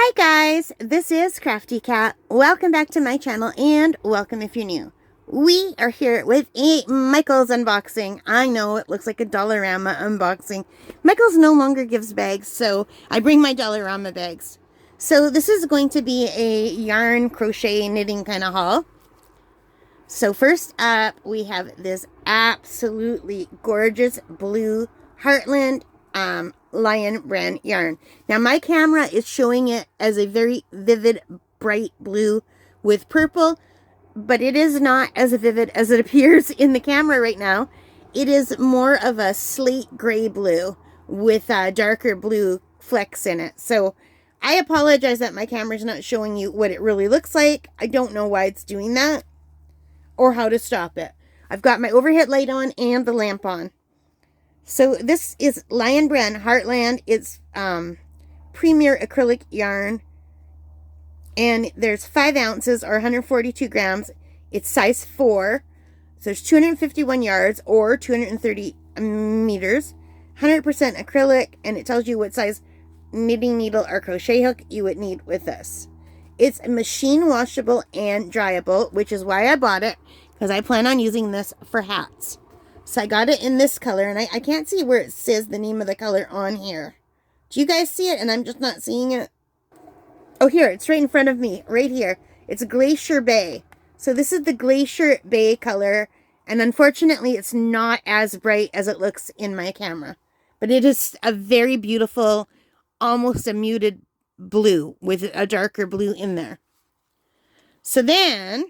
Hi guys, this is Crafty Cat. Welcome back to my channel and welcome if you're new. We are here with a Michaels unboxing. I know it looks like a Dollarama unboxing. Michaels no longer gives bags, so I bring my Dollarama bags. So this is going to be a yarn, crochet, knitting kind of haul. So first up, we have this absolutely gorgeous blue Heartland Lion brand yarn. Now my camera is showing it as a very vivid, bright blue with purple, but it is not as vivid as it appears in the camera right now. It is more of a slate gray blue with darker blue flecks in it. So I apologize that my camera is not showing you what it really looks like. I don't know why it's doing that or how to stop it. I've got my overhead light on and the lamp on. So this is Lion brand Heartland. It's premier acrylic yarn. And there's 5 ounces or 142 grams. It's size 4. So there's 251 yards or 230 meters. 100% acrylic. And it tells you what size knitting needle or crochet hook you would need with this. It's machine washable and dryable, which is why I bought it, because I plan on using this for hats. So I got it in this color, and I can't see where it says the name of the color on here. Do you guys see it? And I'm just not seeing it. Oh, here, it's right in front of me, right here. It's Glacier Bay. So this is the Glacier Bay color, and unfortunately it's not as bright as it looks in my camera. But it is a very beautiful, almost a muted blue with a darker blue in there. So then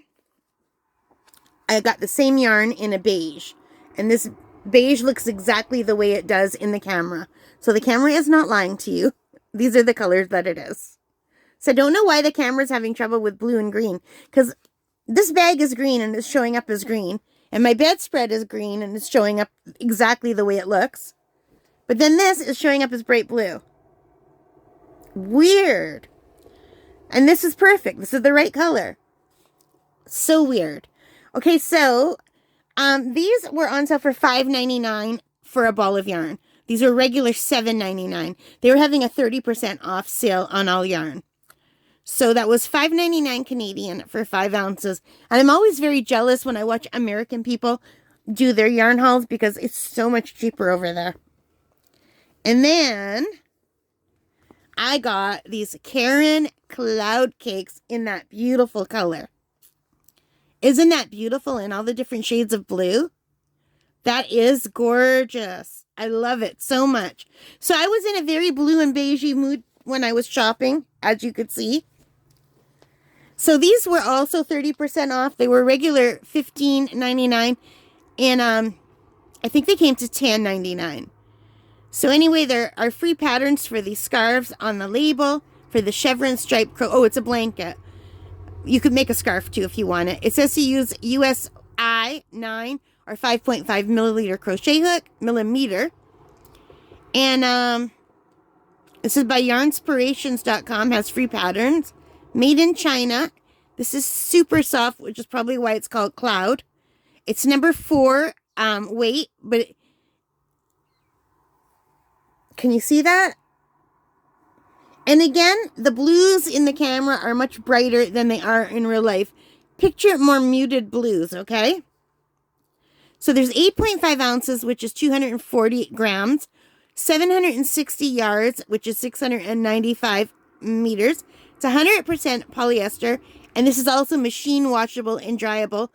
I got the same yarn in a beige, and this beige looks exactly the way it does in the camera. So the camera is not lying to you. These are the colors that it is. So I don't know why the camera's having trouble with blue and green, because this bag is green and it's showing up as green, and my bedspread is green and it's showing up exactly the way it looks. But then this is showing up as bright blue. Weird. And this is perfect. This is the right color. So weird. Okay, so these were on sale for $5.99 for a ball of yarn. These are regular $7.99. They were having a 30% off sale on all yarn. So that was $5.99 Canadian for 5 ounces. And I'm always very jealous when I watch American people do their yarn hauls because it's so much cheaper over there. And then I got these Caron Cloud Cakes in that beautiful color. Isn't that beautiful in all the different shades of blue? That is gorgeous. I love it so much. So I was in a very blue and beigey mood when I was shopping, as you could see. So these were also 30% off. They were regular $15.99, and I think they came to $10.99. So anyway, there are free patterns for these scarves on the label for the chevron stripe oh, it's a blanket. You could make a scarf too if you want it. It says to use USI 9 or 5.5 milliliter crochet hook, millimeter. And this is by yarnspirations.com, has free patterns. Made in China. This is super soft, which is probably why it's called Cloud. It's number 4 weight, but can you see that? And again, the blues in the camera are much brighter than they are in real life. Picture more muted blues, okay? So there's 8.5 ounces, which is 240 grams, 760 yards, which is 695 meters. It's 100% polyester, and this is also machine washable and dryable,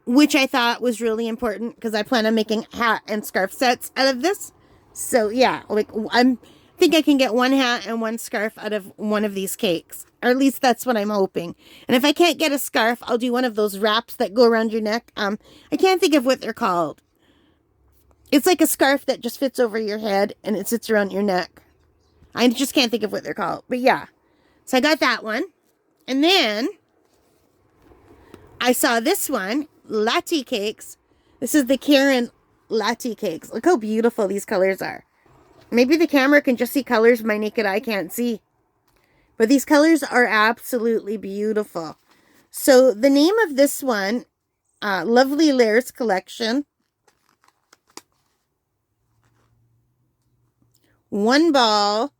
which I thought was really important because I plan on making hat and scarf sets out of this. So yeah, like I think I can get 1 hat and 1 scarf out of one of these cakes, or at least that's what I'm hoping. And if I can't get a scarf, I'll do one of those wraps that go around your neck. I can't think of what they're called. It's like a scarf that just fits over your head and it sits around your neck. I just can't think of what they're called, but yeah. So I got that one. And then I saw this one, Latte Cakes. This is the Caron Latte Cakes. Look how beautiful these colors are. Maybe the camera can just see colors my naked eye can't see. But these colors are absolutely beautiful. So the name of this one, Lovely Layers Collection. 1 ball.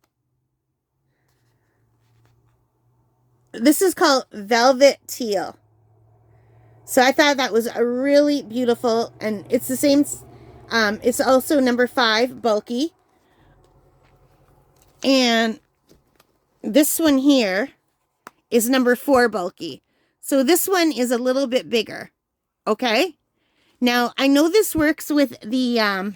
This is called Velvet Teal. So I thought that was a really beautiful, and it's the same, it's also number 5, bulky. And this one here is number 4, bulky. So this one is a little bit bigger, okay? Now, I know this works with the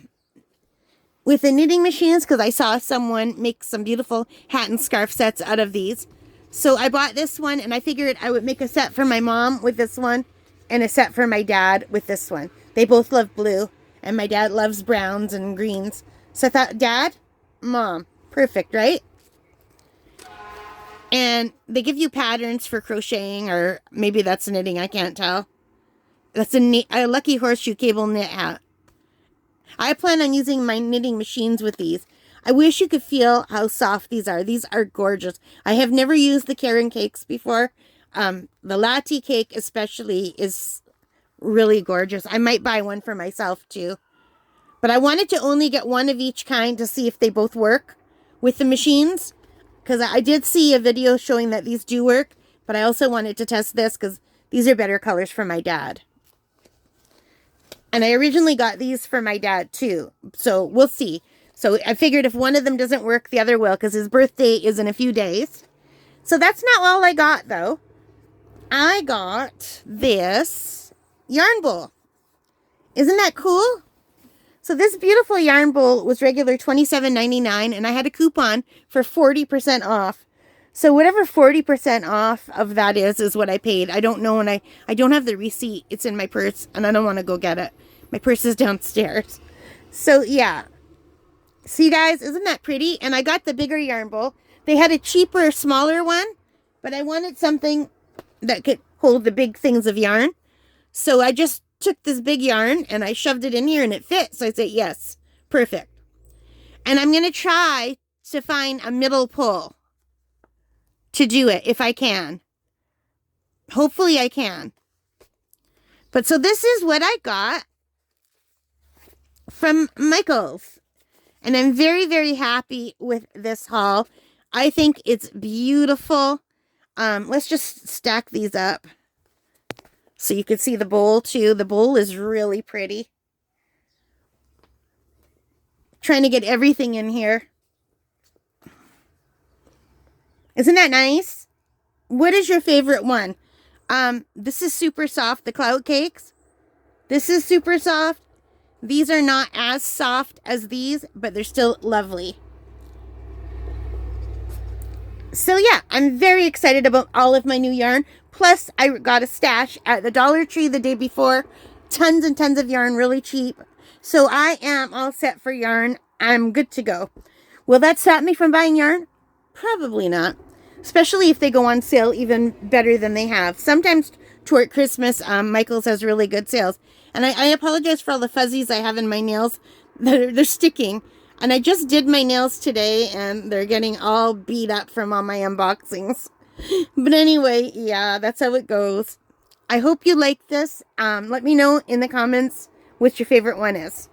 knitting machines because I saw someone make some beautiful hat and scarf sets out of these. So I bought this one, and I figured I would make a set for my mom with this one and a set for my dad with this one. They both love blue, and my dad loves browns and greens. So I thought, Dad, Mom, perfect, right? And they give you patterns for crocheting, or maybe that's knitting, I can't tell. That's a Lucky Horseshoe cable knit hat. I plan on using my knitting machines with these. I wish you could feel how soft these are. These are gorgeous. I have never used the Caron cakes before. The latte cake especially is really gorgeous. I might buy one for myself too. But I wanted to only get one of each kind to see if they both work with the machines. Because I did see a video showing that these do work. But I also wanted to test this because these are better colors for my dad. And I originally got these for my dad too. So we'll see. So I figured if one of them doesn't work, the other will. Because his birthday is in a few days. So that's not all I got though. I got this yarn bowl. Isn't that cool? So this beautiful yarn bowl was regular $27.99, and I had a coupon for 40% off. So whatever 40% off of that is what I paid. I don't know, and I don't have the receipt. It's in my purse, and I don't want to go get it. My purse is downstairs. So yeah. See guys, isn't that pretty? And I got the bigger yarn bowl. They had a cheaper, smaller one, but I wanted something that could hold the big things of yarn. So I just took this big yarn and I shoved it in here and it fit. So I said, yes, perfect. And I'm going to try to find a middle pull to do it if I can. Hopefully I can. But so this is what I got from Michaels. And I'm very, very happy with this haul. I think it's beautiful. Let's just stack these up so you can see the bowl too. The bowl is really pretty. Trying to get everything in here. Isn't that nice? What is your favorite one? This is super soft, the cloud cakes. This is super soft. These are not as soft as these, but they're still lovely. So yeah, I'm very excited about all of my new yarn. Plus, I got a stash at the Dollar Tree the day before. Tons and tons of yarn, really cheap. So I am all set for yarn. I'm good to go. Will that stop me from buying yarn? Probably not. Especially if they go on sale even better than they have. Sometimes toward Christmas, Michaels has really good sales. And I apologize for all the fuzzies I have in my nails. They're sticking. And I just did my nails today, and they're getting all beat up from all my unboxings. But anyway, yeah, that's how it goes. I hope you like this. Let me know in the comments which your favorite one is.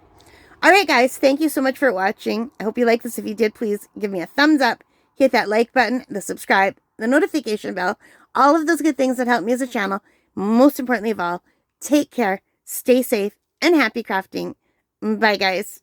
Alright guys, thank you so much for watching. I hope you like this. If you did, please give me a thumbs up. Hit that like button, the subscribe, the notification bell. All of those good things that help me as a channel. Most importantly of all, take care, stay safe, and happy crafting. Bye guys.